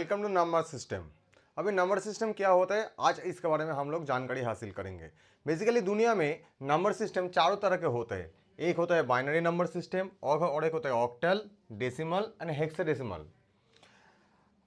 Welcome to number system. अभी number system क्या होता है, आज इसके बारे में हम लोग जानकारी हासिल करेंगे। बेसिकली दुनिया में नंबर सिस्टम चारों तरह के होते हैं। एक होता है बाइनरी नंबर सिस्टम और एक होता है octal, decimal and hexadecimal.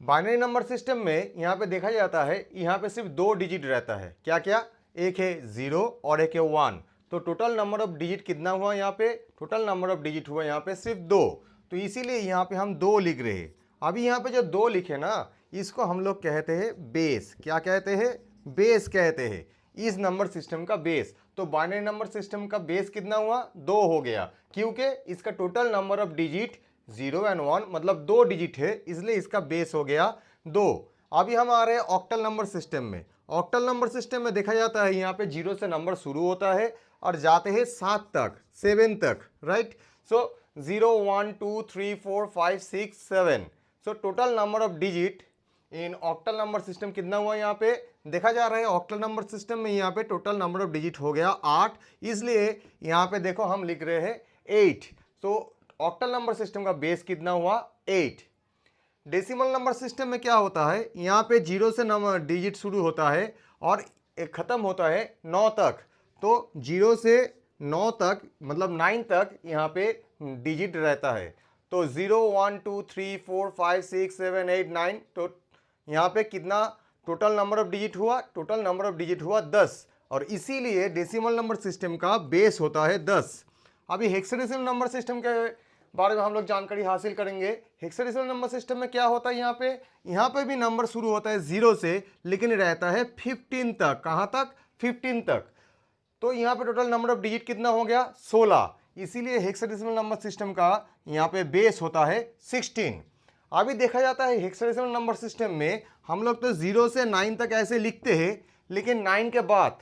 Binary number system में यहाँ पे देखा जाता है, यहाँ पे सिर्फ 2 डिजिट रहता है। क्या क्या? एक है 0 और एक है 1। तो टोटल नंबर ऑफ डिजिट कितना हुआ यहाँ पे? टोटल नंबर ऑफ डिजिट हुआ यहाँ पे सिर्फ 2। तो इसीलिए यहाँ पे हम 2 लिख रहे हैं। अभी यहाँ पे जो 2 लिखे ना, इसको हम लोग कहते हैं बेस। क्या कहते हैं? बेस कहते हैं इस नंबर सिस्टम का बेस। तो बाइनरी नंबर सिस्टम का बेस कितना हुआ? 2 हो गया, क्योंकि इसका total number of digit 0 and 1 मतलब 2 डिजिट है, इसलिए इसका बेस हो गया 2। अभी हम आ रहे हैं ऑक्टल नंबर सिस्टम में। ऑक्टल नंबर सिस्टम में देखा जाता है यहाँ पे 0 से नंबर शुरू होता है और जाते हैं 7 तक, 7 तक, right. So 0 1 2 3 4 5 6 7। So total number of digit in octal number system कितना हुआ? यहाँ पे देखा जा रहा है ऑक्टल नंबर सिस्टम में यहाँ पे टोटल नंबर ऑफ डिजिट हो गया 8, इसलिए यहाँ पे देखो हम लिख रहे हैं 8। तो ऑक्टल नंबर सिस्टम का बेस कितना हुआ? 8। डेसिमल नंबर सिस्टम में क्या होता है, यहाँ पे 0 से नंबर डिजिट शुरू होता है और ख़त्म होता है 9 तक। तो 0 से 9 तक मतलब 9 तक यहाँ पे डिजिट रहता है। तो 0 1 2 3 4 5 6 7 8 9। तो यहाँ पे कितना टोटल नंबर ऑफ डिजिट हुआ? टोटल नंबर ऑफ डिजिट हुआ 10, और इसीलिए डेसिमल नंबर सिस्टम का बेस होता है 10। अभी हेक्साडेसिमल नंबर सिस्टम के बारे में हम लोग जानकारी हासिल करेंगे। हेक्साडेसिमल नंबर सिस्टम में क्या होता है, यहाँ पे भी नंबर शुरू होता है 0 से, लेकिन रहता है 15 तक। कहाँ तक? 15 तक। तो यहाँ पे टोटल नंबर ऑफ डिजिट कितना हो गया? 16। इसीलिए हेक्साडेसिमल नंबर सिस्टम का यहाँ पे बेस होता है 16। अभी देखा जाता है हेक्साडेसिमल नंबर सिस्टम में हम लोग तो 0 से 9 तक ऐसे लिखते हैं, लेकिन 9 के बाद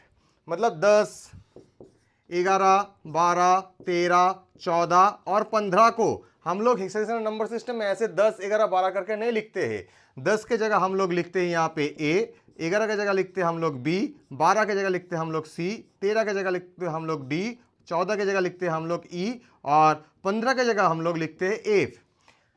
मतलब 10 11 12 13 14 और 15 को हम लोग हेक्साडेसिमल नंबर सिस्टम में ऐसे 10 11 12 करके नहीं लिखते हैं। 10 के जगह हम लोग लिखते हैं यहाँ पे ए, 11 के जगह लिखते हैं हम लोग बी, 12 के जगह लिखते हैं हम लोग सी, 13 के जगह लिखते हैं हम लोग डी, 14 के जगह लिखते हैं हम लोग ई और 15 के जगह हम लोग लिखते हैं एफ।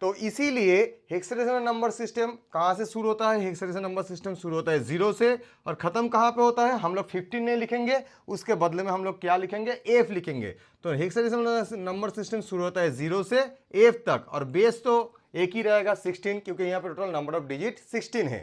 तो इसीलिए हेक्साडेसिमल नंबर सिस्टम कहाँ से शुरू होता है? हेक्साडेसिमल नंबर सिस्टम शुरू होता है 0 से और ख़त्म कहाँ पे होता है? हम लोग 15 नहीं लिखेंगे, उसके बदले में हम लोग क्या लिखेंगे? एफ लिखेंगे। तो हेक्साडेसिमल नंबर सिस्टम शुरू होता है 0 से एफ तक, और बेस तो एक ही रहेगा 16, क्योंकि यहाँ पे टोटल नंबर ऑफ डिजिट 16 है।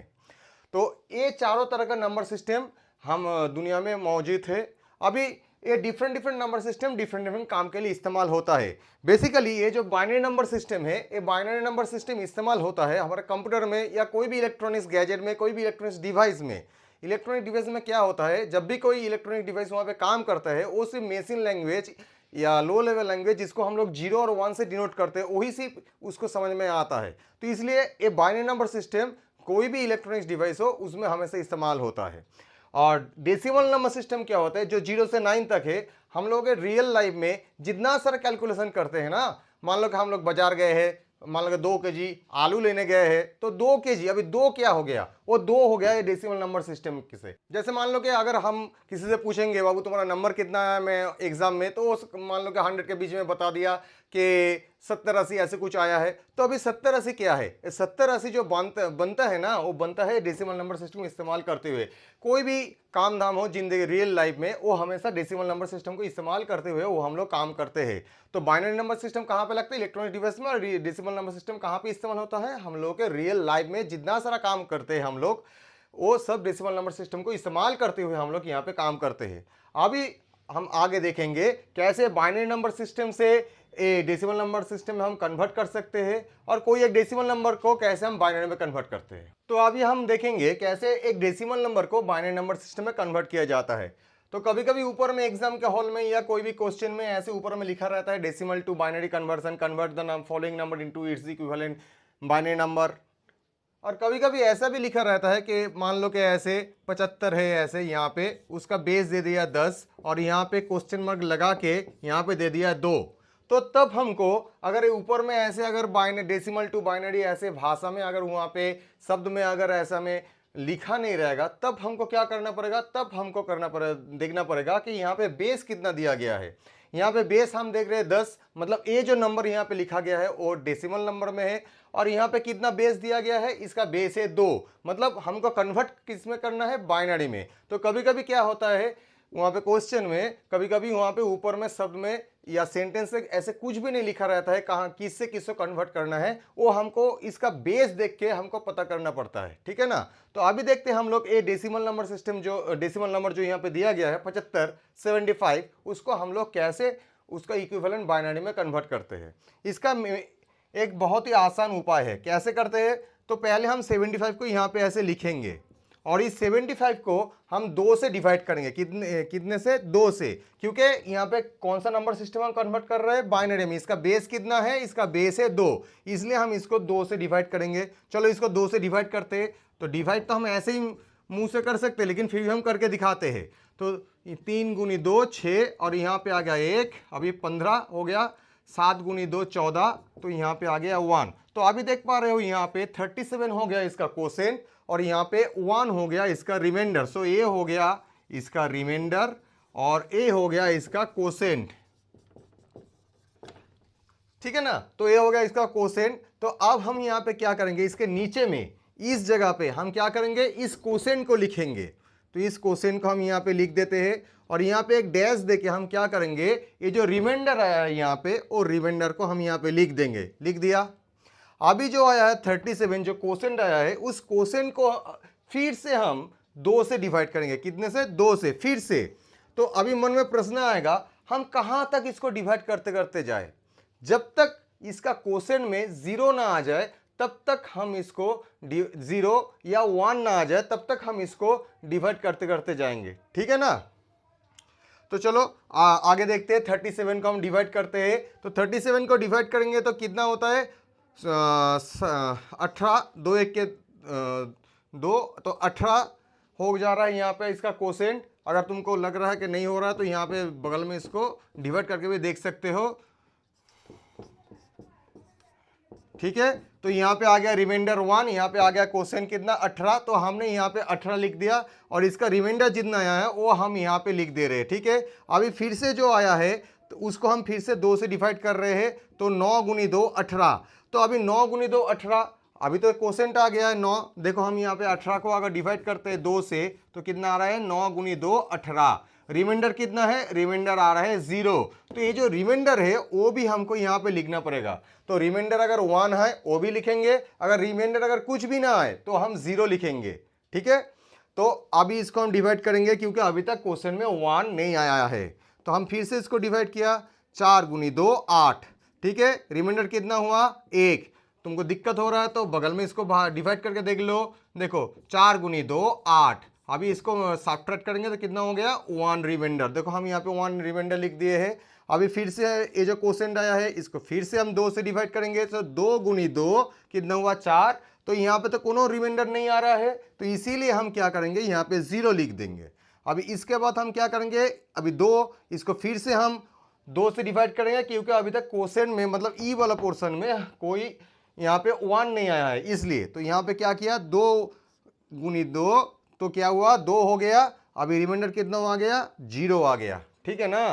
तो ये चारों तरह का नंबर सिस्टम हम दुनिया में मौजूद है। अभी ये डिफरेंट नंबर सिस्टम डिफरेंट काम के लिए इस्तेमाल होता है। बेसिकली ये जो बाइनरी नंबर सिस्टम है, ये बाइनरी नंबर सिस्टम इस्तेमाल होता है हमारे कंप्यूटर में या कोई भी इलेक्ट्रॉनिक्स गैजेट में, कोई भी इलेक्ट्रॉनिक्स डिवाइस में। इलेक्ट्रॉनिक डिवाइस में क्या होता है, जब भी कोई इलेक्ट्रॉनिक डिवाइस वहाँ पे काम करता है, वो सिर्फ मशीन लैंग्वेज या लो लेवल लैंग्वेज जिसको हम लोग 0 और 1 से डिनोट करते हैं, वही सिर्फ उसको समझ में आता है। तो इसलिए ये बाइनरी नंबर सिस्टम कोई भी इलेक्ट्रॉनिक्स डिवाइस हो उसमें हमेशा इस्तेमाल होता है। और डेसिमल नंबर सिस्टम क्या होता है, जो 0 से 9 तक है, हम लोग रियल लाइफ में जितना सारा कैलकुलेशन करते हैं ना, मान लो कि हम लोग बाजार गए हैं, मान लो कि 2 केजी आलू लेने गए हैं, तो 2 केजी, अभी 2 क्या हो गया? वो 2 हो गया ये डेसिमल नंबर सिस्टम से। जैसे मान लो कि अगर हम किसी से पूछेंगे बाबू तुम्हारा नंबर कितना है मैं एग्जाम में, तो मान लो कि 100 के बीच में बता दिया कि 70 80 ऐसे कुछ आया है। तो अभी 70 80 क्या है? 70 80 जो बनता है ना, वो बनता है डेसिमल नंबर सिस्टम इस्तेमाल करते हुए। कोई भी काम धाम हो जिंदगी रियल लाइफ में, वो हमेशा डेसिमल नंबर सिस्टम को इस्तेमाल करते हुए वो हम लोग काम करते हैं। तो बाइनरी नंबर सिस्टम कहाँ पे लगता है? इलेक्ट्रॉनिक डिवाइस में। और डेसिमल नंबर सिस्टम कहाँ पे इस्तेमाल होता है? हम लोग के रियल लाइफ में जितना सारा काम करते हैं हम लोग, वो सब डेसिमल नंबर सिस्टम को इस्तेमाल करते हुए हम लोग यहाँ पे काम करते हैं। अभी हम आगे देखेंगे कैसे बाइनरी नंबर सिस्टम से डेसिमल नंबर सिस्टम में हम कन्वर्ट कर सकते हैं, और कोई एक डेसिमल नंबर को कैसे हम बाइनरी में कन्वर्ट करते हैं। तो अभी हम देखेंगे कैसे एक डेसिमल नंबर को बाइनरी नंबर सिस्टम में कन्वर्ट किया जाता है। तो कभी कभी ऊपर में एग्जाम के हॉल में या कोई भी क्वेश्चन में ऐसे ऊपर में लिखा रहता है decimal to binary conversion, convert the following number into its equivalent binary number. और कभी कभी ऐसा भी लिखा रहता है कि मान लो कि ऐसे 75 है, ऐसे यहाँ पे उसका बेस दे दिया 10 और यहाँ पे क्वेश्चन मार्क लगा के यहाँ पे दे दिया 2। तो तब हमको अगर ऊपर में ऐसे अगर बाइनरी डेसिमल टू बाइनरी ऐसे भाषा में अगर वहाँ पे शब्द में अगर ऐसा में लिखा नहीं रहेगा, तब हमको क्या करना पड़ेगा? तब हमको देखना पड़ेगा कि यहाँ पे बेस कितना दिया गया है। यहाँ पे बेस हम देख रहे हैं 10, मतलब ये जो नंबर यहाँ पे लिखा गया है वो डेसिमल नंबर में है। और यहाँ पे कितना बेस दिया गया है, इसका बेस है 2, मतलब हमको कन्वर्ट किस में करना है, बाइनरी में। तो कभी कभी क्या होता है वहाँ पे क्वेश्चन में, कभी कभी वहाँ पे ऊपर में शब्द में या सेंटेंस में ऐसे कुछ भी नहीं लिखा रहता है कहाँ किससे किसको कन्वर्ट करना है, वो हमको इसका बेस देख के हमको पता करना पड़ता है, ठीक है ना। तो अभी देखते हैं हम लोग ये डेसिमल नंबर सिस्टम, जो डेसिमल नंबर जो यहाँ पे दिया गया है 75, 75, उसको हम लोग कैसे उसका इक्विवेलेंट बाइनरी में कन्वर्ट करते हैं। इसका एक बहुत ही आसान उपाय है, कैसे करते हैं। तो पहले हम 75 को यहाँ पे ऐसे लिखेंगे और इस 75 को हम 2 से डिवाइड करेंगे, कितने से, 2 से, क्योंकि यहाँ पे कौन सा नंबर सिस्टम हम कन्वर्ट कर रहे हैं, बाइनरी में। इसका बेस कितना है, इसका बेस है 2, इसलिए हम इसको 2 से डिवाइड करेंगे। चलो इसको 2 से डिवाइड करते हैं। तो डिवाइड तो हम ऐसे ही मुंह से कर सकते हैं, लेकिन फिर भी हम करके दिखाते हैं। तो 3 गुनी 2 6, और यहाँ पे आ गया 1, अभी 15 हो गया, 7 गुनी 2 14, तो यहाँ पे आ गया 1। तो अभी देख पा रहे हो यहाँ पे 37 हो गया इसका कोसेंट, और यहाँ पे 1 हो गया इसका रिमाइंडर। सो ये हो गया इसका रिमाइंडर और ये हो गया इसका कोसेंट, ठीक है ना। तो ये हो गया इसका कोसेंट। तो अब हम यहाँ पे क्या करेंगे, इसके नीचे में इस जगह पे हम क्या करेंगे, इस कोसेंट को लिखेंगे। तो इस कोसेंट को हम यहाँ पे लिख देते हैं, और यहाँ पे एक डैश देके हम क्या करेंगे, ये जो रिमाइंडर आया है यहाँ पे, वो रिमाइंडर को हम यहाँ पे लिख देंगे। लिख दिया। अभी जो आया है 37, जो कोसेंट आया है, उस कोसेंट को फिर से हम 2 से डिवाइड करेंगे। कितने से, 2 से, फिर से। तो अभी मन में प्रश्न आएगा, हम कहाँ तक इसको डिवाइड करते करते जाए। जब तक इसका कोसेंट में 0 ना आ जाए तब तक हम इसको 0 या 1 ना आ जाए तब तक हम इसको डिवाइड करते करते जाएंगे, ठीक है ना। तो चलो आगे देखते हैं। 37 को हम डिवाइड करते हैं। तो 37 को डिवाइड करेंगे तो कितना होता है, 18, 2 1 के 2, तो 18 हो जा रहा है यहाँ पे इसका कोसेंट। अगर तुमको लग रहा है कि नहीं हो रहा है तो यहाँ पे बगल में इसको डिवाइड करके भी देख सकते हो, ठीक है। तो यहाँ पे आ गया रिमाइंडर 1, यहाँ पे आ गया कोसेंट कितना, 18। तो हमने यहाँ पे 18 लिख दिया, और इसका रिमाइंडर जितना आया है वो हम यहाँ पे लिख दे रहे हैं, ठीक है। अभी फिर से जो आया है तो उसको हम फिर से 2 से डिवाइड कर रहे हैं। तो 9 गुनी 2 18। तो अभी 9 गुनी 2 18, अभी तो कोसेंट आ गया है 9। देखो हम यहाँ पे 18 को अगर डिवाइड करते हैं 2 से तो कितना आ रहा है, 9 गुनी 2 18। रिमाइंडर कितना है, रिमाइंडर आ रहा है 0। तो ये जो रिमाइंडर है वो भी हमको यहाँ पे लिखना पड़ेगा। तो रिमाइंडर अगर 1 है वो भी लिखेंगे, अगर रिमाइंडर अगर कुछ भी ना आए तो हम 0 लिखेंगे, ठीक है। तो अभी इसको हम डिवाइड करेंगे क्योंकि अभी तक क्वेश्चन में 1 नहीं आया है। तो हम फिर से इसको डिवाइड किया, 4 गुनी 2 8, ठीक है। रिमाइंडर कितना हुआ, 1। तुमको दिक्कत हो रहा है तो बगल में इसको डिवाइड करके देख लो। देखो 4 गुनी 2 8, अभी इसको सब्ट्रैक्ट करेंगे तो कितना हो गया, 1 रिमाइंडर। देखो हम यहाँ पे 1 रिमाइंडर लिख दिए हैं। अभी फिर से ये जो क्वेश्चन आया है इसको फिर से हम 2 से डिवाइड करेंगे। तो 2 गुनी 2 कितना हुआ, 4। तो यहाँ पे तो कोनो रिमाइंडर नहीं आ रहा है, तो इसीलिए हम क्या करेंगे, यहाँ पे 0 लिख देंगे। अभी इसके बाद हम क्या करेंगे, अभी 2, इसको फिर से हम 2 से डिवाइड करेंगे क्योंकि अभी तक क्वेश्चन में मतलब ई वाला पोर्शन में कोई यहाँ पे 1 नहीं आया है, इसलिए। तो यहाँ पे क्या किया, 2 गुनी 2, तो क्या हुआ, 2 हो गया। अभी रिमाइंडर कितना आ गया, 0 आ गया, ठीक है ना।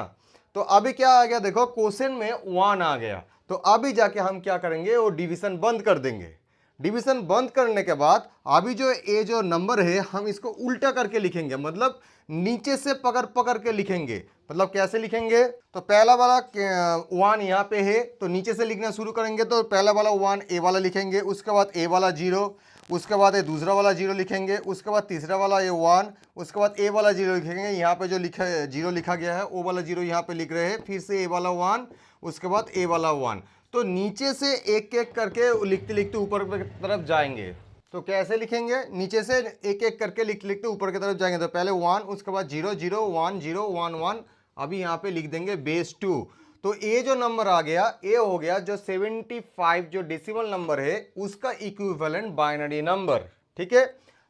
तो अभी क्या आ गया, देखो क्वेश्चन में 1 आ गया। तो अभी जाके हम क्या करेंगे, वो डिवीजन बंद कर देंगे। डिवीजन बंद करने के बाद अभी जो ये जो नंबर है हम इसको उल्टा करके लिखेंगे, मतलब नीचे से पकड़ पकड़ के लिखेंगे। मतलब कैसे लिखेंगे, तो पहला वाला 1 यहाँ पे है तो नीचे से लिखना शुरू करेंगे। तो पहला वाला 1 ए वाला लिखेंगे, उसके बाद ए वाला 0, उसके बाद ये दूसरा वाला 0 लिखेंगे, उसके बाद तीसरा वाला ये 1, उसके बाद ए वाला 0 लिखेंगे। यहाँ पे जो लिखा 0 लिखा गया है वो वाला 0 यहाँ पे लिख रहे हैं, फिर से ए वाला 1, उसके बाद ए वाला 1। तो नीचे से एक एक करके लिखते लिखते ऊपर की तरफ जाएंगे। तो कैसे लिखेंगे, नीचे से एक एक करके लिखते लिखते ऊपर की तरफ जाएंगे। तो पहले 1, उसके बाद 0 0 1 0 1 1, अभी यहाँ पे लिख देंगे बेस 2। तो ये जो नंबर आ गया ये हो गया जो 75 जो डेसिमल नंबर है उसका इक्विवेलेंट बाइनरी नंबर, ठीक है।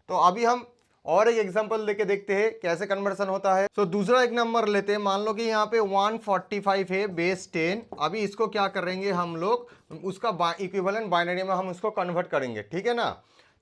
तो अभी हम और एक एग्जांपल लेके देखते हैं कैसे कन्वर्सन होता है। तो दूसरा एक नंबर लेते हैं, मान लो कि यहाँ पे 145 है बेस 10। अभी इसको क्या करेंगे हम लोग, उसका इक्विवेलेंट बाइनरी में हम उसको कन्वर्ट करेंगे, ठीक है ना।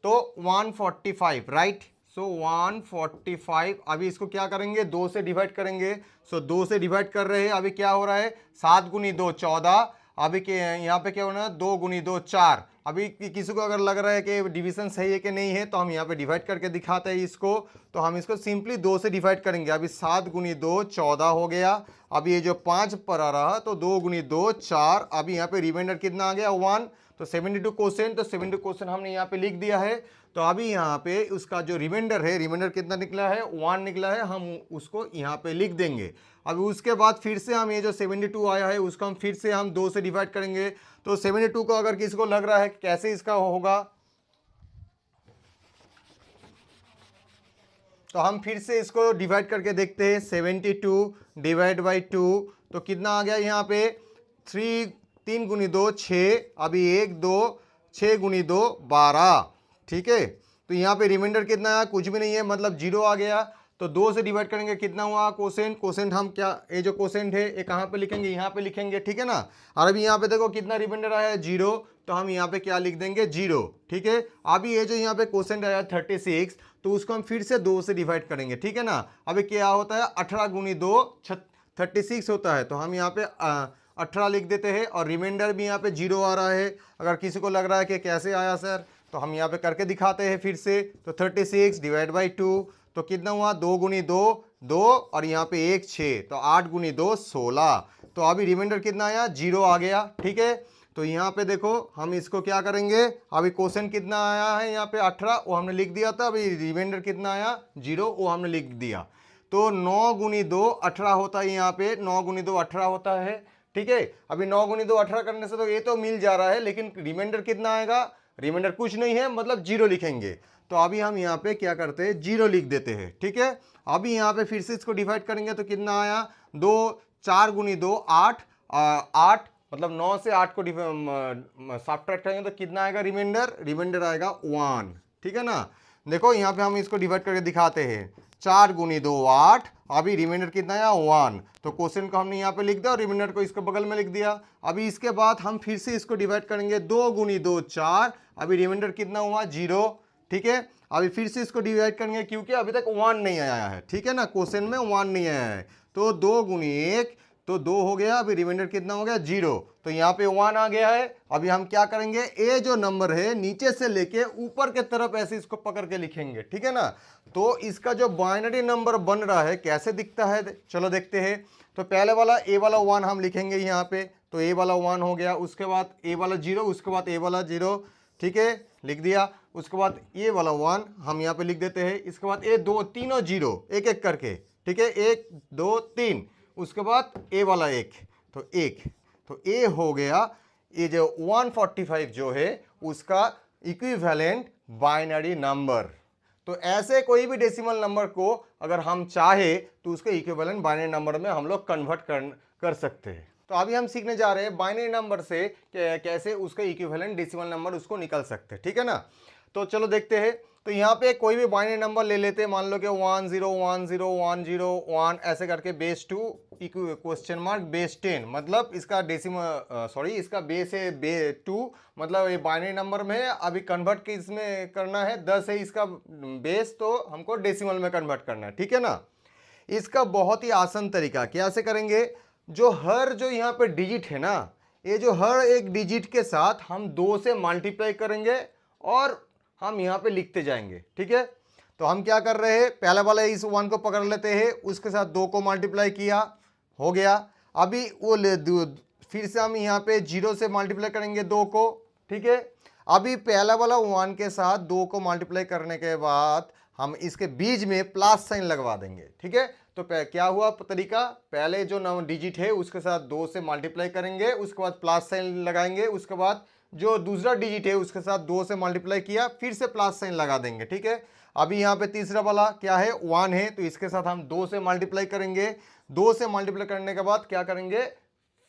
तो 145 राइट। सो 145, अभी इसको क्या करेंगे, 2 से डिवाइड करेंगे। सो 2 से डिवाइड कर रहे हैं, अभी क्या हो रहा है, 7 गुनी 2 14, अभी यहाँ पे क्या होना है, 2 गुनी 2 4। अभी किसी को अगर लग रहा है कि डिवीजन सही है कि नहीं है, तो हम यहाँ पे डिवाइड करके दिखाते हैं इसको। तो हम इसको सिंपली 2 से डिवाइड करेंगे। अभी 7 गुनी 2 14 हो गया। अभी ये जो 5 पर आ रहा, तो 2 गुनी 2 4। अभी यहाँ पे रिमाइंडर कितना आ गया, 1। तो 72 क्वेश्चन, तो 72 क्वेश्चन हमने यहाँ पे लिख दिया है। तो अभी यहाँ पे उसका जो रिमाइंडर है, रिमाइंडर कितना निकला है, 1 निकला है, हम उसको यहाँ पे लिख देंगे। अभी उसके बाद फिर से हम ये जो 72 आया है उसको हम फिर से हम 2 से डिवाइड करेंगे। तो 72 को अगर किसी को लग रहा है कैसे इसका होगा, तो हम फिर से इसको डिवाइड करके देखते हैं। 72 डिवाइड बाई 2, तो कितना आ गया यहाँ पे, 3 गुनी 2 6, अभी 1 2 6 गुनी 2 12। ठीक है, तो यहाँ पे रिमाइंडर कितना आया, कुछ भी नहीं है, मतलब 0 आ गया। तो 2 से डिवाइड करेंगे, कितना हुआ कोसेंट, कोसेंट हम क्या, ये जो कोसेंट है ये कहाँ पे लिखेंगे, यहाँ पे लिखेंगे। ठीक है ना। और अभी यहाँ पे देखो कितना रिमाइंडर आया है, 0, तो हम यहाँ पे क्या लिख देंगे, 0। ठीक है, अभी ये जो यहाँ पे कोसेंट आया 36, तो उसको हम फिर से 2 से डिवाइड करेंगे। ठीक है ना। अभी क्या होता है, 18 गुनी 2 36 होता है, तो हम यहाँ पे 18 लिख देते हैं। और रिमाइंडर भी यहाँ पे 0 आ रहा है। अगर किसी को लग रहा है कि कैसे आया सर, तो हम यहाँ पे करके दिखाते हैं फिर से। तो 36 डिवाइड बाई 2, तो कितना हुआ, 2 गुनी 2 2, और यहाँ पे 1 6, तो 8 गुनी 2 16। तो अभी रिमाइंडर कितना आया, 0 आ गया। ठीक है, तो यहाँ पे देखो हम इसको क्या करेंगे, अभी क्वेश्चन कितना आया है यहाँ पे 18, वो हमने लिख दिया था। अभी रिमाइंडर कितना आया, 0, वो हमने लिख दिया। तो 9 गुनी 2 18 होता है, यहाँ पे 9 गुनी 2 18 होता है। ठीक है, अभी 9 गुनी 2 18 करने से तो ये तो मिल जा रहा है, लेकिन रिमाइंडर कितना आएगा, रिमाइंडर कुछ नहीं है, मतलब 0 लिखेंगे। तो अभी हम यहाँ पे क्या करते हैं, 0 लिख देते हैं। ठीक है, अभी यहाँ पे फिर से इसको डिवाइड करेंगे, तो कितना आया, 2 4 गुनी 2 8, 8 मतलब 9 से 8 को सब्ट्रैक्ट करेंगे तो कितना आएगा, रिमाइंडर, रिमाइंडर आएगा 1। ठीक है ना। देखो यहाँ पे हम इसको डिवाइड करके दिखाते हैं, 4 गुनी 2 8, अभी रिमाइंडर कितना आया, 1। तो क्वेश्चन को हमने यहाँ पे लिख दिया और रिमाइंडर को इसके बगल में लिख दिया। अभी इसके बाद हम फिर से इसको डिवाइड करेंगे, 2 गुनी 2 4, अभी रिमाइंडर कितना हुआ, 0। ठीक है, अभी फिर से इसको डिवाइड करेंगे, क्योंकि अभी तक 1 नहीं आया है। ठीक है ना, क्वेश्चन में 1 नहीं आया है। तो 2 गुनी 1, तो 2 हो गया, अभी रिमाइंडर कितना हो गया, 0। तो यहाँ पे 1 आ गया है। अभी हम क्या करेंगे, ये जो नंबर है नीचे से लेके ऊपर के तरफ ऐसे इसको पकड़ के लिखेंगे। ठीक है ना। तो इसका जो बाइनरी नंबर बन रहा है कैसे दिखता है, चलो देखते हैं। तो पहले वाला ए वाला 1 हम लिखेंगे यहाँ पे, तो ए वाला 1 हो गया। उसके बाद ए वाला 0, उसके बाद ए वाला 0। ठीक है, लिख दिया। उसके बाद ये वाला 1 हम यहाँ पे लिख देते हैं। इसके बाद ए 2 तीनों 0 एक एक करके। ठीक है, 1 2 3, उसके बाद ए वाला 1, तो 1, तो ए हो गया। ये जो 145 जो है उसका इक्विवेलेंट बाइनरी नंबर। तो ऐसे कोई भी डेसिमल नंबर को अगर हम चाहे तो उसके इक्विवेलेंट बाइनरी नंबर में हम लोग कन्वर्ट कर सकते हैं। तो अभी हम सीखने जा रहे हैं बाइनरी नंबर से कैसे उसका इक्विवेलेंट डेसिमल नंबर उसको निकल सकते हैं। ठीक है ना। तो चलो देखते हैं। तो यहाँ पे कोई भी बाइनरी नंबर ले लेते हैं, मान लो कि 1 0 1 0 1 0 1 ऐसे करके बेस 2 क्वेश्चन मार्क बेस 10, मतलब इसका डेसिमल इसका बेस है 2, मतलब ये बाइनरी नंबर में है। अभी कन्वर्ट के इसमें करना है, 10 है इसका बेस, तो हमको डेसिमल में कन्वर्ट करना है। ठीक है ना। इसका बहुत ही आसान तरीका कैसे करेंगे, जो यहाँ पे डिजिट है ना, ये जो हर एक डिजिट के साथ हम 2 से मल्टीप्लाई करेंगे और हम यहाँ पे लिखते जाएंगे। ठीक है, तो हम क्या कर रहे हैं, पहले वाला इस 1 को पकड़ लेते हैं, उसके साथ 2 को मल्टीप्लाई किया, हो गया। अभी वो फिर से हम यहाँ पे 0 से मल्टीप्लाई करेंगे 2 को। ठीक है, अभी पहला वाला 1 के साथ 2 को मल्टीप्लाई करने के बाद हम इसके बीच में प्लस साइन लगवा देंगे। ठीक है, तो क्या हुआ तरीका, पहले जो डिजिट है उसके साथ 2 से मल्टीप्लाई करेंगे, उसके बाद प्लस साइन लगाएंगे, उसके बाद जो दूसरा डिजिट है उसके साथ 2 से मल्टीप्लाई किया, फिर से प्लस साइन लगा देंगे। ठीक है, अभी यहाँ पे तीसरा वाला क्या है, 1 है, तो इसके साथ हम 2 से मल्टीप्लाई करेंगे। 2 से मल्टीप्लाई करने के बाद क्या करेंगे,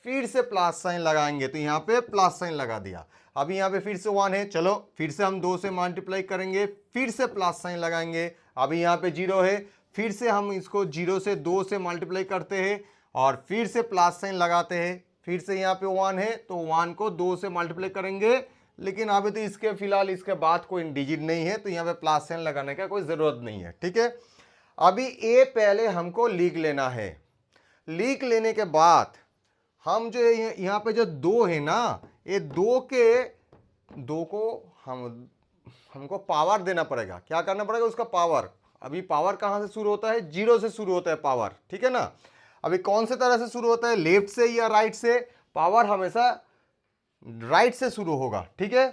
फिर से प्लस साइन लगाएंगे, तो यहाँ पे प्लस साइन लगा दिया। अभी यहाँ पे फिर से 1 है, चलो फिर से हम 2 से मल्टीप्लाई करेंगे, फिर से प्लस साइन लगाएंगे। अभी यहाँ पे 0 है, फिर से हम इसको 0 से 2 से मल्टीप्लाई करते हैं और फिर से प्लस साइन लगाते हैं। फिर से यहाँ पे 1 है, तो 1 को 2 से मल्टीप्लाई करेंगे, लेकिन अभी तो इसके फिलहाल इसके बाद कोई डिजिट नहीं है, तो यहाँ पे प्लस साइन लगाने का कोई ज़रूरत नहीं है। ठीक है, अभी ए पहले हमको लिख लेना है। लिख लेने के बाद हम जो यहाँ पे जो दो है ना, ये दो को हमको पावर देना पड़ेगा। क्या करना पड़ेगा? उसका पावर। अभी पावर कहाँ से शुरू होता है? 0 से शुरू होता है पावर। ठीक है ना, अभी कौन से तरह से शुरू होता है, लेफ्ट से या राइट से? पावर हमेशा राइट से शुरू होगा। ठीक है,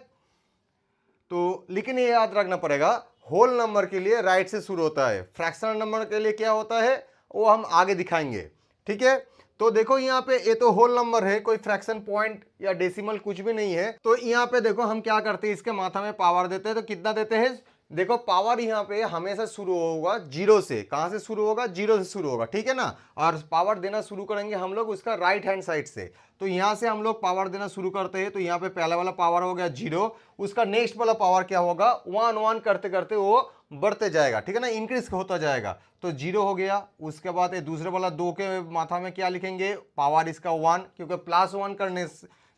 तो लेकिन ये याद रखना पड़ेगा, होल नंबर के लिए राइट से शुरू होता है, फ्रैक्शनल नंबर के लिए क्या होता है वो हम आगे दिखाएंगे। ठीक है, तो देखो यहाँ पे ये तो होल नंबर है, कोई फ्रैक्शन पॉइंट या डेसिमल कुछ भी नहीं है। तो यहाँ पे देखो हम क्या करते हैं, इसके माथा में पावर देते हैं। तो कितना देते हैं? देखो पावर यहाँ पे हमेशा शुरू होगा 0 से। कहाँ से शुरू होगा? 0 से शुरू होगा। ठीक है ना, और पावर देना शुरू करेंगे हम लोग उसका राइट हैंड साइड से। तो यहाँ से हम लोग पावर देना शुरू करते हैं। तो यहाँ पे पहला वाला पावर हो गया 0, उसका नेक्स्ट वाला पावर क्या होगा? 1 1 करते करते वो बढ़ते जाएगा। ठीक है ना, इंक्रीज होता जाएगा। तो 0 हो गया। उसके बाद ये दूसरे वाला 2 के माथा में क्या लिखेंगे? पावर इसका 1, क्योंकि +1 करने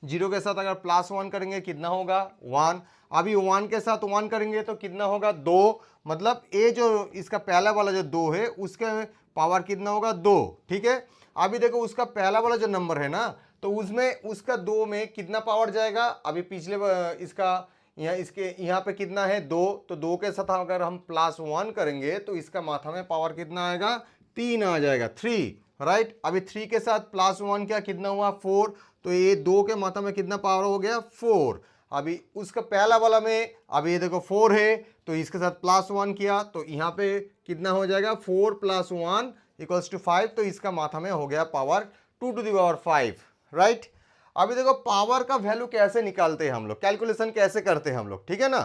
0 के साथ अगर +1 करेंगे कितना होगा? 1। अभी 1 के साथ 1 करेंगे तो कितना होगा? 2। मतलब ये जो इसका पहला वाला जो 2 है उसके पावर कितना होगा? 2। ठीक है, अभी देखो उसका पहला वाला जो नंबर है ना, तो उसमें उसका 2 में कितना पावर जाएगा? अभी पिछले इसका इसके यहाँ पे कितना है? 2। तो 2 के साथ अगर हम +1 करेंगे तो इसका माथा में पावर कितना आएगा? 3 आ जाएगा, 3। राइट, अभी 3 के साथ +1 क्या कितना हुआ? 4। तो ये 2 के माथा में कितना पावर हो गया? 4। अभी उसका पहला वाला में अभी ये देखो 4 है, तो इसके साथ +1 किया तो यहाँ पे कितना हो जाएगा? 4 + 1 = 5। तो इसका माथा में हो गया पावर 2⁵। राइट, अभी देखो पावर का वैल्यू कैसे निकालते हैं हम लोग, कैलकुलेशन कैसे करते हैं हम लोग। ठीक है ना,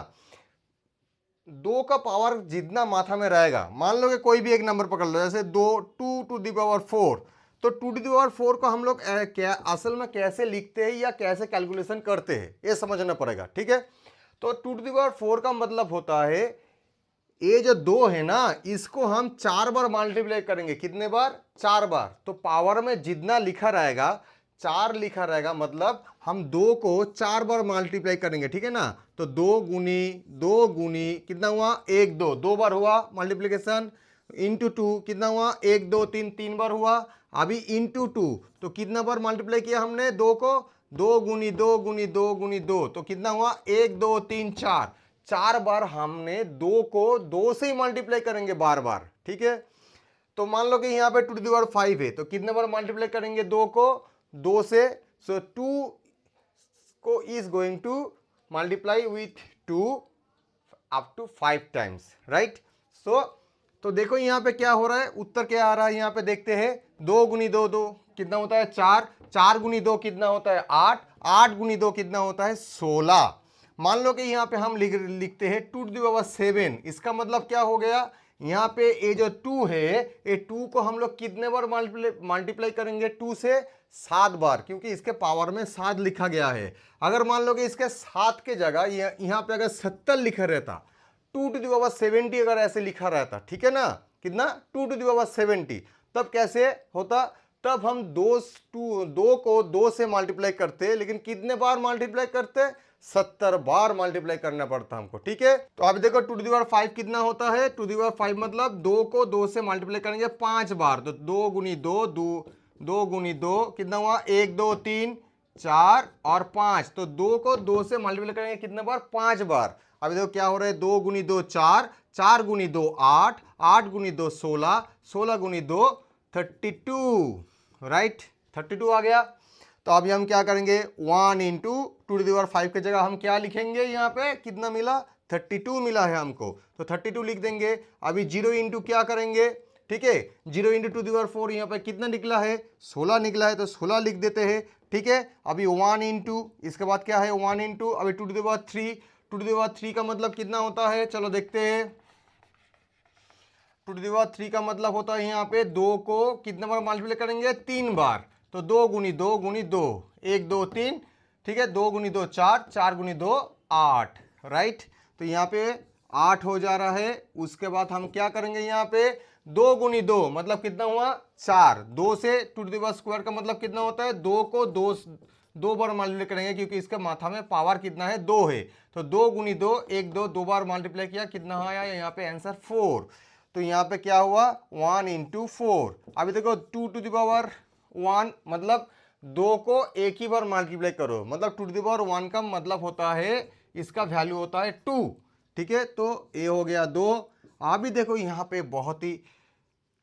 2 का पावर जितना माथा में रहेगा, मान लो कि कोई भी एक नंबर पकड़ लो, जैसे 2⁴, तो 2⁴ को हम लोग क्या असल में कैसे लिखते हैं या कैसे कैलकुलेशन करते हैं ये समझना पड़ेगा। ठीक है, तो 2⁴ का मतलब होता है ये जो 2 है ना, इसको हम 4 बार मल्टीप्लाई करेंगे। कितने बार? 4 बार। तो पावर में जितना लिखा रहेगा 4 लिखा रहेगा, मतलब हम 2 को 4 बार मल्टीप्लाई करेंगे। ठीक है ना, तो 2 गुनी कितना हुआ? 1 2, 2 बार हुआ मल्टीप्लीकेशन। इंटू 2 कितना हुआ? 1 2 3, 3 बार हुआ। अभी इंटू 2 तो कितना बार मल्टीप्लाई किया हमने 2 को? 2 गुनी 2 गुनी 2 गुनी 2, तो कितना हुआ? 1 2 3 4, 4 बार हमने 2 को 2 से ही मल्टीप्लाई करेंगे बार बार। ठीक है, तो मान लो कि यहाँ पे 2⁵ है, तो कितने बार मल्टीप्लाई करेंगे 2 को? 2 से। सो 2 को is going to multiply with 2 up to 5 times. Right, so तो देखो यहाँ पे क्या हो रहा है, उत्तर क्या आ रहा है यहाँ पे देखते हैं। 2 गुनी 2 2 कितना होता है? 4। 4 गुनी 2 कितना होता है? 8। 8 गुनी 2 कितना होता है? 16। मान लो कि यहाँ पे हम लिखते हैं 2⁵। इसका मतलब क्या हो गया? यहाँ पे ये जो 2 है, ये 2 को हम लोग कितने बार मल्टीप्लाई करेंगे? 2 से 7 बार, क्योंकि इसके पावर में 7 लिखा गया है। अगर मान लो कि इसके 7 के जगह यहाँ पे अगर 70 लिखा रहता, 2⁻70 अगर ऐसे लिखा रहता, ठीक है ना, कितना? 2⁻70, तब कैसे होता? तब हम 2 को 2 से मल्टीप्लाई करते, लेकिन कितने बार मल्टीप्लाई करते? 70 बार मल्टीप्लाई करना पड़ता हमको। ठीक है, तो अब देखो 2⁵ कितना होता है? 2⁵ मतलब 2 को 2 से मल्टीप्लाई करेंगे 5 बार, तो 2 गुनी 2 2 गुनी 2 कितना हुआ? 1 2 3 4 और 5। तो 2 को 2 से मल्टीप्लाई करेंगे कितने बार? 5 बार। अभी देखो क्या हो रहा है? 2 गुनी 2 4, 4 गुनी 2 8, 8 गुनी 2 16, 16 गुनी 2 32। राइट, 32 आ गया। तो अभी हम क्या करेंगे? 1 इंटू 2⁵ की जगह हम क्या लिखेंगे? यहाँ पे कितना मिला? 32 मिला है हमको, तो 32 लिख देंगे। अभी 0 इंटू क्या करेंगे? ठीक है, 0 इंटू 2⁴ यहाँ पे कितना निकला है? 16 निकला है, तो 16 लिख देते हैं। ठीक है, अभी 1 इंटू, इसके बाद क्या है? 1 इंटू अभी 2⁵ का मतलब कितना होता है? चलो देखते हैं। 2⁵ का मतलब होता है यहाँ पे 2 को कितने बार मल्टीप्लाई करेंगे? 3 बार। तो 2 गुनी 2 गुनी 2, 1 2 3, ठीक है, 2 गुनी 2 4, 4 गुनी 2 8। राइट, तो यहाँ पे 8 हो जा रहा है। उसके बाद हम क्या करेंगे? यहाँ पे 2 गुनी 2 मतलब कितना हुआ? 4। 2 से 2⁵ का मतलब कितना होता है? 2 को 2 बार मल्टीप्लाई करेंगे क्योंकि इसके माथा में पावर कितना है 2 है, तो 2 गुनी 2 1 2 2 बार मल्टीप्लाई किया कितना आया यहाँ पे आंसर 4। तो यहाँ पे क्या हुआ 1 इंटू 4। अभी देखो 2 टू द पावर 1 मतलब 2 को एक ही बार मल्टीप्लाई करो, मतलब 2 टू द पावर 1 का मतलब होता है इसका वैल्यू होता है 2। ठीक है, तो ये हो गया 2। अभी देखो यहाँ पे बहुत ही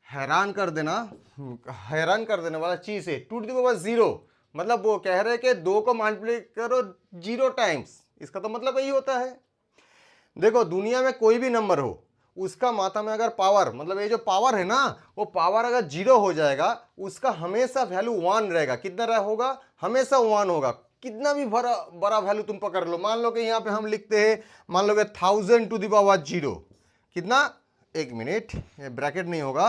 हैरान कर देने वाला चीज है 2 टू द पावर 0, मतलब वो कह रहे हैं कि 2 को मल्टीप्लाई करो 0 टाइम्स, इसका तो मतलब यही होता है। देखो दुनिया में कोई भी नंबर हो उसका मात्रा में अगर पावर, मतलब ये जो पावर है ना, वो पावर अगर 0 हो जाएगा उसका हमेशा वैल्यू 1 रहेगा। कितना होगा, हमेशा 1 होगा। कितना भी बड़ा वैल्यू तुम पकड़ लो, मान लो कि यहाँ पे हम लिखते हैं, मान लो कि 1000 टू द पावर 0, कितना, एक मिनट, ब्रैकेट नहीं होगा,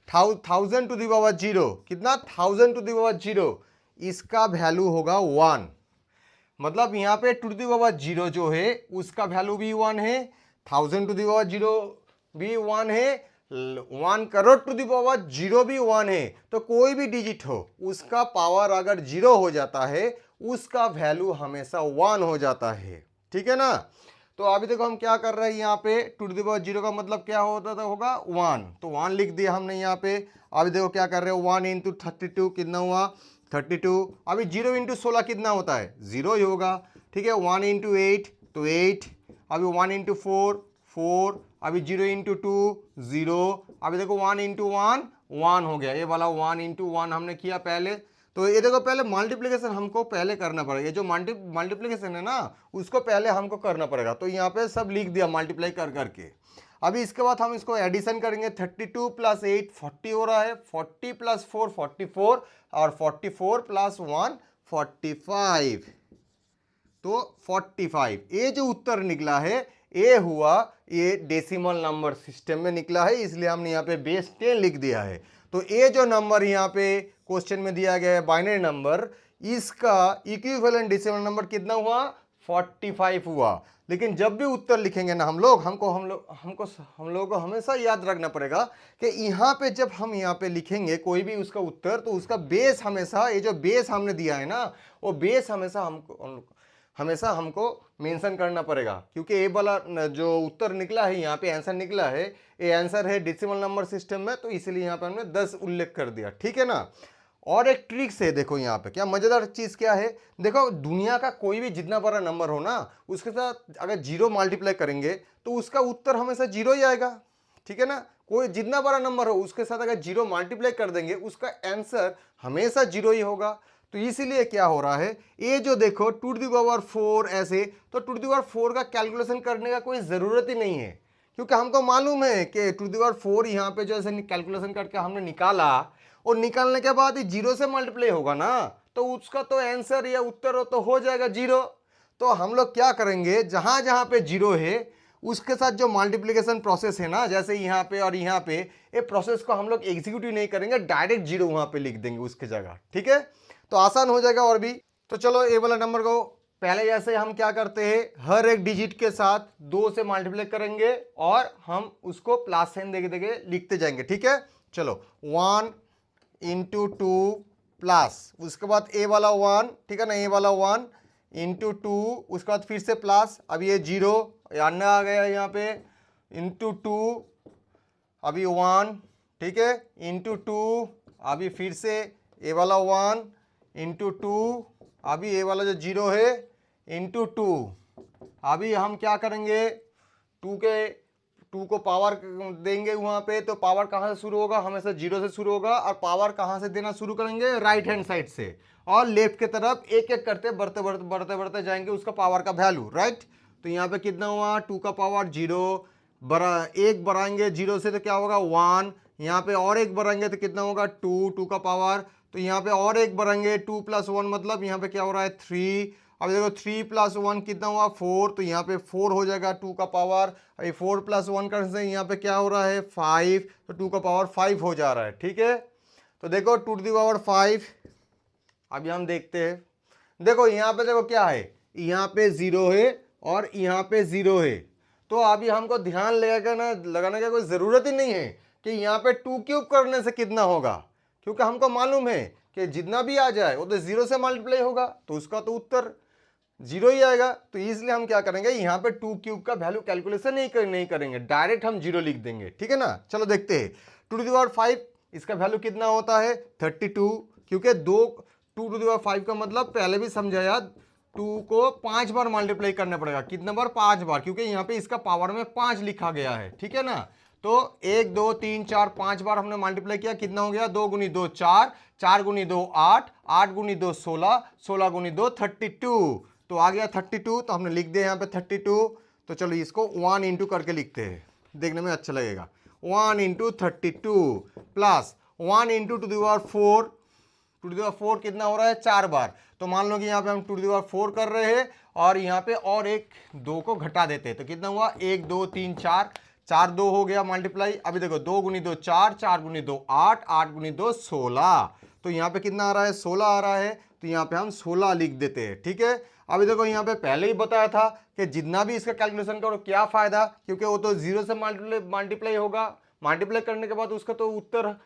1000 टू द पावर 0, कितना 1000 टू द पावर 0, इसका वैल्यू होगा 1। मतलब यहाँ पे टू द पावर 0 जो है उसका वैल्यू भी 1 है, 1000 टू द पावर 0 भी 1 है, 1 करोड़ टू द पावर 0 भी 1 है। तो कोई भी डिजिट हो उसका पावर अगर 0 हो जाता है उसका वैल्यू हमेशा 1 हो जाता है। ठीक है ना। तो अभी देखो हम क्या कर रहे हैं, यहाँ पे टू द पावर 0 का मतलब क्या होता था, होगा 1, तो 1 लिख दिया हमने यहाँ पे। अभी देखो क्या कर रहे हो, 1 इंटू 32 कितना हुआ 32। अभी 0 इंटू 16 कितना होता है, 0 ही होगा। ठीक है, 1 इंटू 8 तो 8। अभी 1 इंटू 4 4। अभी 0 इंटू 2 0। अभी देखो 1 इंटू 1 1 हो गया, ये वाला 1 इंटू 1 हमने किया पहले। तो ये देखो पहले मल्टीप्लिकेशन हमको पहले करना पड़ेगा, ये जो मल्टीप्लिकेशन है ना उसको पहले हमको करना पड़ेगा। तो यहाँ पे सब लिख दिया मल्टीप्लाई कर करके। अभी इसके बाद हम इसको एडिशन करेंगे, 32 प्लस 8 40 हो रहा है, 40 प्लस 4 44, और 44 प्लस 1 45, तो 45। ये जो उत्तर निकला है ये हुआ, ये डेसिमल नंबर सिस्टम में निकला है, इसलिए हमने यहाँ पे बेस 10 लिख दिया है। तो ये जो नंबर यहाँ पे क्वेश्चन में दिया गया है बाइनरी नंबर, इसका इक्विवेलेंट डेसिमल नंबर कितना हुआ 45 हुआ। लेकिन जब भी उत्तर लिखेंगे ना हम लोग को हमेशा याद रखना पड़ेगा कि यहाँ पे जब हम यहाँ पे लिखेंगे कोई भी उसका उत्तर, तो उसका बेस हमेशा, ये जो बेस हमने दिया है ना वो बेस हमेशा हमको मेंशन करना पड़ेगा, क्योंकि ये वाला जो उत्तर निकला है यहाँ पे आंसर निकला है, ये आंसर है डेसिमल नंबर सिस्टम में, तो इसलिए यहाँ पे हमने 10 उल्लेख कर दिया। ठीक है ना। और एक ट्रिक्स है, देखो यहाँ पे क्या मजेदार चीज क्या है, देखो दुनिया का कोई भी जितना बड़ा नंबर हो ना उसके साथ अगर 0 मल्टीप्लाई करेंगे तो उसका उत्तर हमेशा 0 ही आएगा। ठीक है ना, कोई जितना बड़ा नंबर हो उसके साथ अगर 0 मल्टीप्लाई कर देंगे उसका आंसर हमेशा 0 ही होगा। तो इसीलिए क्या हो रहा है, ये जो देखो 2 टू द पावर 4 ऐसे, तो 2 टू द पावर 4 का कैलकुलेशन करने का कोई ज़रूरत ही नहीं है, क्योंकि हमको मालूम है कि 2 टू द पावर 4 यहाँ पे जो ऐसे कैलकुलेशन करके हमने निकाला, और निकालने के बाद 0 से मल्टीप्लाई होगा ना, तो उसका तो आंसर या उत्तर तो हो जाएगा 0। तो हम लोग क्या करेंगे, जहाँ जहाँ पे 0 है उसके साथ जो मल्टीप्लिकेशन प्रोसेस है ना, जैसे यहाँ पे और यहाँ पे, ये प्रोसेस को हम लोग एग्जीक्यूट नहीं करेंगे, डायरेक्ट 0 वहाँ पे लिख देंगे उसके जगह। ठीक है, तो आसान हो जाएगा और भी। तो चलो ये वाला नंबर को पहले जैसे हम क्या करते हैं, हर एक डिजिट के साथ 2 से मल्टीप्लाई करेंगे और हम उसको प्लस साइन देके देके लिखते जाएंगे। ठीक है, चलो 1 इंटू 2 प्लस, उसके बाद ए वाला 1, ठीक है ना, ए वाला 1 इंटू 2, उसके बाद फिर से प्लस, अब ये 0 अन्य आ गया यहाँ पे, इंटू 2, अभी 1, ठीक है, इंटू 2, अभी फिर से ए वाला 1 इंटू 2, अभी ए वाला जो 0 है इंटू 2। अभी हम क्या करेंगे, 2 को पावर देंगे वहाँ पे, तो पावर कहाँ से शुरू होगा, हमेशा 0 से शुरू होगा, और पावर कहाँ से देना शुरू करेंगे, राइट हैंड साइड से, और लेफ्ट की तरफ एक एक करते बढ़ते जाएंगे उसका पावर का वैल्यू, राइट। तो यहाँ पे कितना हुआ, 2 का पावर 0, एक बढ़ाएंगे 0 से तो क्या होगा 1, यहाँ पे और एक बढ़ाएंगे तो कितना होगा 2 का पावर, तो यहाँ पे और एक बढ़ाएंगे 2 + 1, मतलब यहाँ पे क्या हो रहा है 3। अब देखो 3 + 1 कितना हुआ 4, तो यहाँ पे 4 हो जाएगा 2 का पावर, अभी 4 + 1 करने से यहाँ पे क्या हो रहा है 5, तो 2 का पावर 5 हो जा रहा है। ठीक है, तो देखो 2 टू द पावर 5। अभी हम देखते हैं, देखो यहाँ पे देखो क्या है, यहाँ पे 0 है और यहाँ पे 0 है, तो अभी हमको ध्यान लगाने का कोई ज़रूरत ही नहीं है कि यहाँ पे 2 क्यूब करने से कितना होगा, क्योंकि हमको मालूम है कि जितना भी आ जाए वो तो 0 से मल्टीप्लाई होगा, तो उसका तो उत्तर 0 ही आएगा। तो इसलिए हम क्या करेंगे, यहाँ पे 2 क्यूब का वैल्यू कैलकुलेशन नहीं करेंगे, डायरेक्ट हम 0 लिख देंगे, ठीक है ना। चलो देखते हैं 2 टू द पावर 5 इसका वैल्यू कितना होता है 32, क्योंकि 2 टू टू द पावर 5 का मतलब पहले भी समझाया 2 को 5 बार मल्टीप्लाई करना पड़ेगा, कितने बार 5 बार, क्योंकि यहाँ पे इसका पावर में 5 लिखा गया है, ठीक है ना। तो 1 2 3 4 5 बार हमने मल्टीप्लाई किया, कितना हो गया 2 गुनी 2 4, 4 गुनी 2 8, 8 गुनी 2 16, 16 गुनी 2 32, तो आ गया 32, तो हमने लिख दिया यहाँ पे 32। तो चलो इसको 1 इंटू करके लिखते हैं, देखने में अच्छा लगेगा। 1 into 32 plus 1 into two the power 4, two the power 4 कितना हो रहा है 4 बार। तो मान लो कि यहाँ पे हम टू द पावर 4 कर रहे हैं और यहाँ पे और एक 2 को घटा देते हैं, तो कितना हुआ 1 2 3 4, 4 2 हो गया मल्टीप्लाई। अभी देखो 2 गुनी 2 4, 4 गुनी 2 8, 8 गुनी 2 16, तो यहाँ पे कितना आ रहा है 16 आ रहा है, तो यहाँ पे हम 16 लिख देते हैं, ठीक है। अभी देखो यहाँ पे पहले ही बताया था कि जितना भी इसका कैलकुलेशन करो क्या फायदा, क्योंकि वो तो 0 से मल्टीप्लाई होगा, मल्टीप्लाई करने के बाद उसका तो उत्तर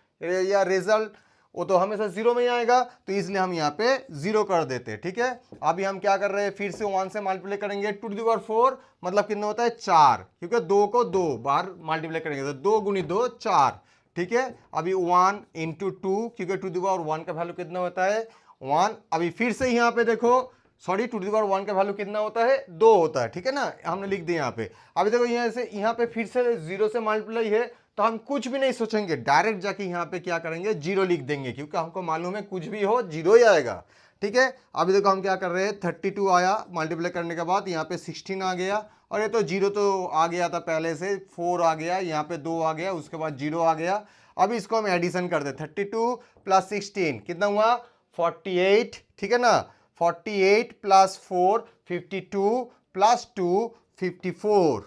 या रिजल्ट वो तो हमेशा 0 में ही आएगा, तो इसलिए हम यहाँ पे 0 कर देते हैं, ठीक है। अभी हम क्या कर रहे हैं, फिर से 1 से मल्टीप्लाई करेंगे, 2 टू द पावर 4 मतलब कितना होता है 4, क्योंकि 2 को 2 बार मल्टीप्लाई करेंगे, तो 2 गुनी 2 4, ठीक है। अभी 1 इंटू 2, क्योंकि 2 टू द पावर 1 का वैल्यू कितना होता है 1। अभी फिर से यहाँ पे देखो, सॉरी 2 टू द पावर 1 का वैल्यू कितना होता है 2 होता है, ठीक है ना, हमने लिख दिया यहाँ पे। अभी देखो यहाँ पे फिर से 0 से मल्टीप्लाई है, तो हम कुछ भी नहीं सोचेंगे, डायरेक्ट जाके यहाँ पे क्या करेंगे 0 लिख देंगे, क्योंकि हमको मालूम है कुछ भी हो 0 ही आएगा, ठीक है। अभी देखो हम क्या कर रहे हैं 32 आया मल्टीप्लाई करने के बाद, यहाँ पे 16 आ गया, और ये तो 0 तो आ गया था पहले से, 4 आ गया, यहाँ पे 2 आ गया, उसके बाद 0 आ गया। अब इसको हम एडिशन कर दे, 32 प्लस 16 कितना हुआ 48, ठीक है ना। 48 प्लस 4 52 प्लस 2 54,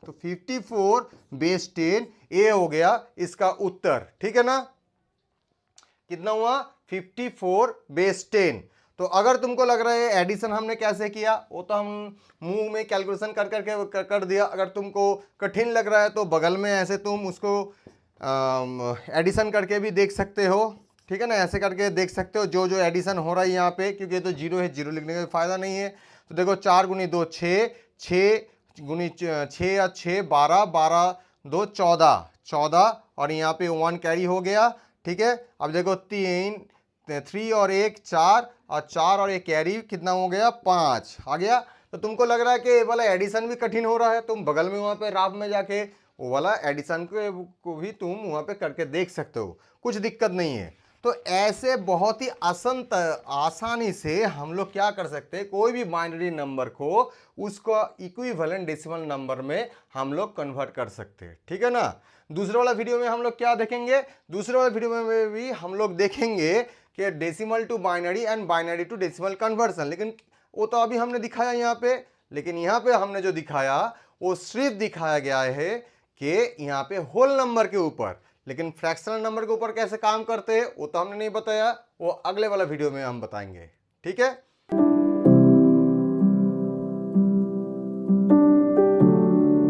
तो 54 बेस 10 ए हो गया इसका उत्तर, ठीक है ना। कितना हुआ 54 बेस 10। तो अगर तुमको लग रहा है एडिशन हमने कैसे किया, वो तो हम मुंह में कैलकुलेशन कर दिया। अगर तुमको कठिन लग रहा है तो बगल में ऐसे तुम उसको एडिशन करके भी देख सकते हो, ठीक है ना, ऐसे करके देख सकते हो जो जो एडिशन हो रहा है यहाँ पे, क्योंकि ये तो 0 है, 0 लिखने का फायदा नहीं है। तो देखो 4 गुनी 2 6, 6 गुनी 6 या 6 12, 12 2 14, 14 और यहाँ पे 1 कैरी हो गया, ठीक है। अब देखो 3 और 1 4, और 4 और 1 कैरी कितना हो गया 5 आ गया। तो तुमको लग रहा है कि ये वाला एडिशन भी कठिन हो रहा है, तुम बगल में वहाँ पे राफ में जाके वो वाला एडिशन को भी तुम वहाँ पे करके देख सकते हो, कुछ दिक्कत नहीं है। तो ऐसे बहुत ही आसानी से हम लोग क्या कर सकते हैं, कोई भी बाइनरी नंबर को उसको इक्विवेलेंट डेसिमल नंबर में हम लोग कन्वर्ट कर सकते हैं, ठीक है ना। दूसरे वाला वीडियो में हम लोग क्या देखेंगे, दूसरे वाला वीडियो में भी हम लोग देखेंगे कि decimal to binary and binary to decimal conversion, लेकिन वो तो अभी हमने दिखाया यहाँ पे। लेकिन यहाँ पे हमने जो दिखाया वो सिर्फ दिखाया गया है कि यहाँ पे होल नंबर के ऊपर, लेकिन फ्रैक्शनल नंबर के ऊपर कैसे काम करते हैं वो तो हमने नहीं बताया, वो अगले वाला वीडियो में हम बताएंगे, ठीक है।